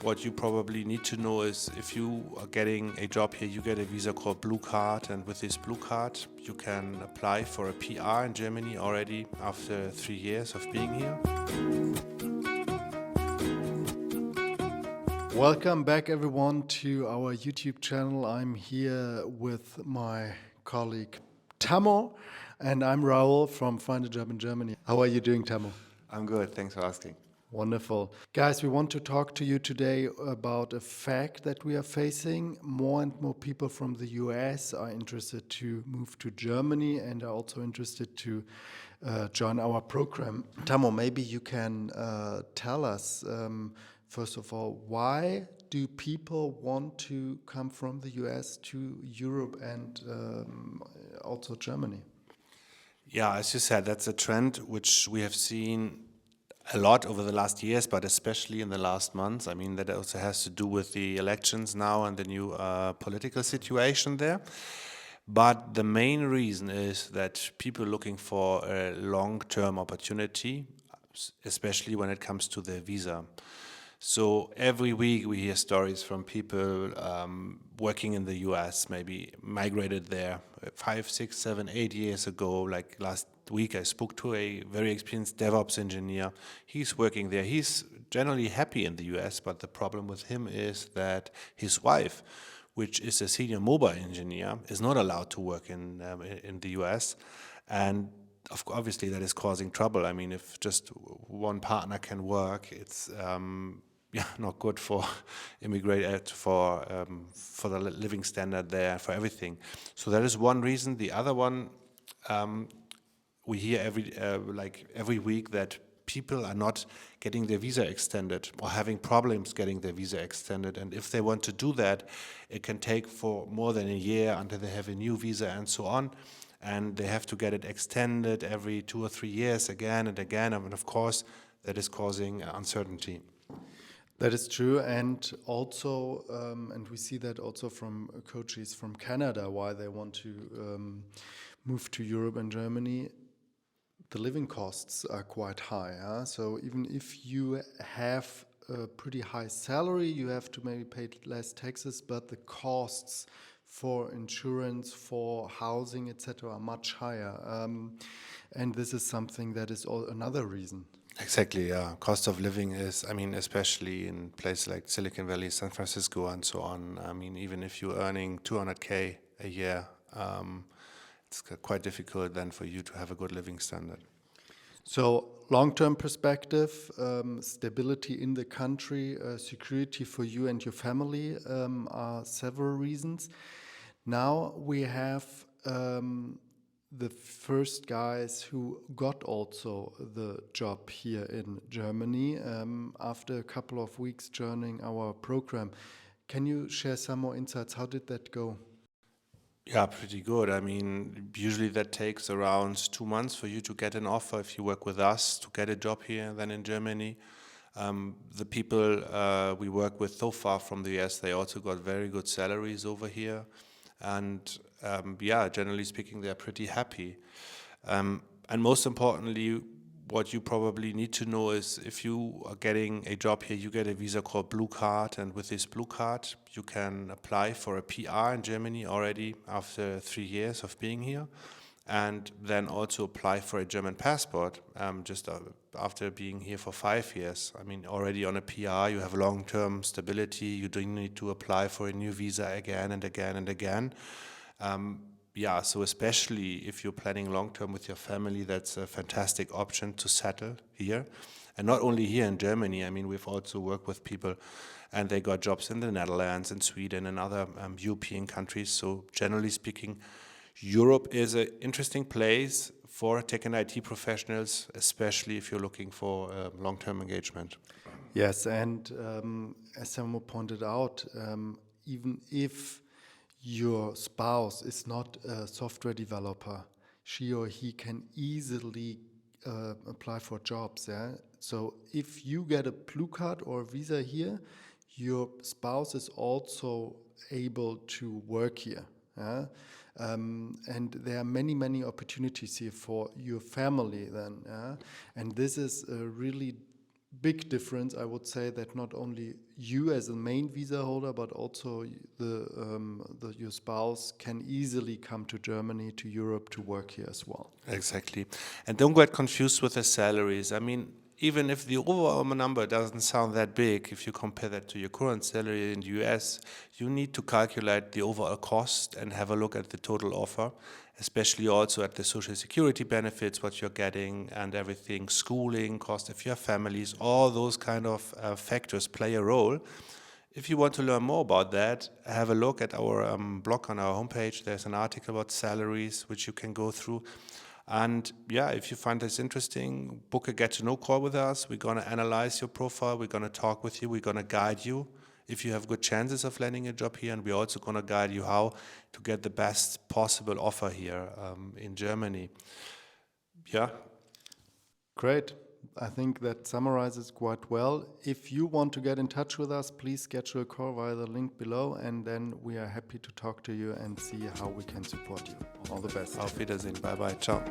what you probably need to know is if you are getting a job here, you get a visa called Blue Card, and with this Blue Card, you can apply for a PR in Germany already after 3 years of being here. Welcome back, everyone, to our YouTube channel. I'm here with my colleague Tammo, and I'm Raul from Find a Job in Germany. How are you doing, Tammo? I'm good, thanks for asking. Wonderful. Guys, we want to talk to you today about a fact that we are facing. More and more people from the US are interested to move to Germany and are also interested to join our program. Tammo, maybe you can tell us, first of all, why do people want to come from the US to Europe and also Germany? Yeah, as you said, that's a trend which we have seen a lot over the last years, but especially in the last months. I mean, that also has to do with the elections now and the new political situation there. But the main reason is that people are looking for a long-term opportunity, especially when it comes to their visa. So every week we hear stories from people working in the US, maybe migrated there 5, 6, 7, 8 years ago. Like last week I spoke to a very experienced DevOps engineer. He's working there. He's generally happy in the US, but the problem with him is that his wife, which is a senior mobile engineer, is not allowed to work in the US. And obviously that is causing trouble. I mean, if just one partner can work, it's not good for immigrate for the living standard there, for everything. So that is one reason. The other one, we hear every week that people are not getting their visa extended or having problems getting their visa extended. And if they want to do that, it can take for more than a year until they have a new visa and so on. And they have to get it extended every 2 or 3 years again and again. And of course, that is causing uncertainty. That is true, and also, and we see that also from coachees from Canada, why they want to move to Europe and Germany. The living costs are quite high. Huh? So even if you have a pretty high salary, you have to maybe pay less taxes, but the costs for insurance, for housing, etc., are much higher. And this is something that is another reason. Exactly, yeah. Cost of living is, I mean, especially in places like Silicon Valley, San Francisco, and so on. I mean, even if you're earning 200K a year, it's quite difficult then for you to have a good living standard. So long-term perspective, stability in the country, security for you and your family are several reasons. Now we have the first guys who got also the job here in Germany after a couple of weeks joining our program. Can you share some more insights? How did that go? Yeah, pretty good. I mean, usually that takes around 2 months for you to get an offer if you work with us to get a job here then in Germany. The people we work with so far from the US, they also got very good salaries over here. And generally speaking, they're pretty happy. And most importantly, what you probably need to know is if you are getting a job here, you get a visa called Blue Card. And with this Blue Card, you can apply for a PR in Germany already after 3 years of being here. And then also apply for a German passport just after being here for 5 years. I mean, already on a PR, you have long-term stability. You don't need to apply for a new visa again and again and again. So especially if you're planning long-term with your family, that's a fantastic option to settle here. And not only here in Germany, I mean, we've also worked with people and they got jobs in the Netherlands and Sweden and other European countries. So generally speaking, Europe is an interesting place for tech and IT professionals, especially if you're looking for long-term engagement. Yes, and as Samuel pointed out, even if your spouse is not a software developer, she or he can easily apply for jobs. Yeah? So if you get a blue card or a visa here, your spouse is also able to work here. Yeah? And there are many, many opportunities here for your family then. Yeah? And this is a really big difference, I would say, that not only you as a main visa holder, but also your spouse can easily come to Germany, to Europe, to work here as well. Exactly. And don't get confused with the salaries. I mean, even if the overall number doesn't sound that big, if you compare that to your current salary in the US, you need to calculate the overall cost and have a look at the total offer, especially also at the social security benefits, what you're getting and everything, schooling cost, if you have families, all those kind of factors play a role. If you want to learn more about that, have a look at our blog on our homepage. There's an article about salaries which you can go through. And yeah, if you find this interesting, book a get-to-know call with us. We're going to analyze your profile. We're going to talk with you. We're going to guide you if you have good chances of landing a job here. And we're also going to guide you how to get the best possible offer here in Germany. Yeah. Great. I think that summarizes quite well. If you want to get in touch with us, please schedule a call via the link below, and then we are happy to talk to you and see how we can support you. All the best. Auf Wiedersehen. Bye-bye. Ciao.